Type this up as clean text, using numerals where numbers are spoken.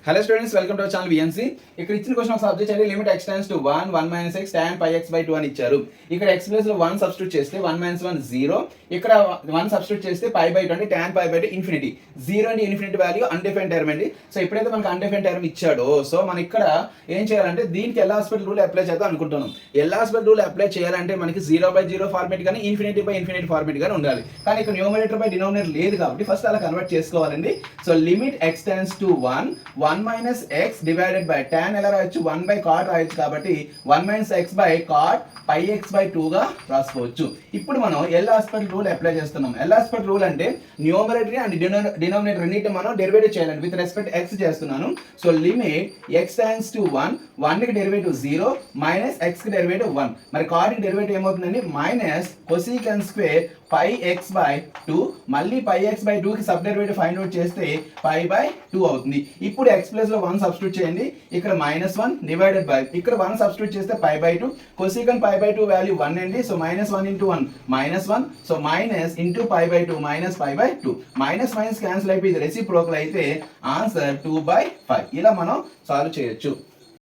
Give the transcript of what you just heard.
Hello students, welcome to our channel VNC. ఇక్కడ ఇచ్చిన question ఒక సబ్జెక్ట్ అనేది limit x tends to 1 1 - x tan pi x by 2 అని ఇచ్చారు. ఇక్కడ x ప్లేస్ లో 1 సబ్స్టిట్యూట్ చేస్తే 1 - 1 0, ఇక్కడ 1 సబ్స్టిట్యూట్ చేస్తే pi by 2 అంటే tan pi by 2 ఇన్ఫినిటీ. 0 అంటే ఇన్ఫినిటీ వాల్యూ అన్డిఫైన్డ్ టర్మ్ అండి. సో ఎప్పుడైతే మనకు అన్డిఫైన్డ్ టర్మ్ ఇచ్చాడో సో మనం ఇక్కడ ఏం చేయాలంటే దీనికి ఎల్ హాస్పిటల్ రూల్ అప్లై చేద్దాం అనుకుంటున్నాం. ఎల్ హాస్పిటల్ రూల్ అప్లై చేయాలంటే మనకి 0/0 ఫార్మేట్ కానీ ఇన్ఫినిటీ బై ఇన్ఫినిటీ ఫార్మేట్ కానీ ఉండాలి. కానీ ఇక్కడ న్యూమరేటర్ బై డినామినేటర్ లేదు కాబట్టి ఫస్ట్ అలా కన్వర్ట్ చేసుకోవాలండి. So limit x tends to 1 1 - x divided by tan ఎలా రాయొచ్చు 1/cot రాయొచ్చు కాబట్టి 1 - x by cot pi x by 2 గా రాసుకోవచ్చు. ఇప్పుడు మనం ఎల్ హాస్పిటల్ రూల్ అప్లై చేస్తున్నాం. ఎల్ హాస్పిటల్ రూల్ అంటే న్యూమరేటర్ అండ్ డినామినేటర్ రెండింటిని మనం డెరివేటివ్ చేయాలండి. విత్ రెస్పెక్ట్ x చేస్తున్నాను. So limit x tends to 1 కి డెరివేటివ్ 0 మైనస్ x కి డెరివేటివ్ 1. మరి cot కి డెరివేటివ్ ఏమవుతుందండి minus cosecant square pi x by 2, మళ్ళీ pi x by 2 కి సబ్ డెరివేటివ్ ఫైండ్ అవుట్ చేస్తే pi by 2 అవుతుంది. ఇప్పుడు x ప్లేస్ లో 1 సబ్స్టిట్యూట్ చేయండి. ఇక్కడ -1 డివైడెడ్ బై ఇక్కడ 1 సబ్స్టిట్యూట్ చేస్తే pi by 2, cosecant pi by 2 value 1 అండి. So -1 into 1 -1, so minus into pi by 2 minus pi by 2, minus minus cancel అయిపోయి ఇది రెసిప్రోకల్ అయితే ఆన్సర్ 2/5. ఇలా మనం సాల్వ్ చేయొచ్చు.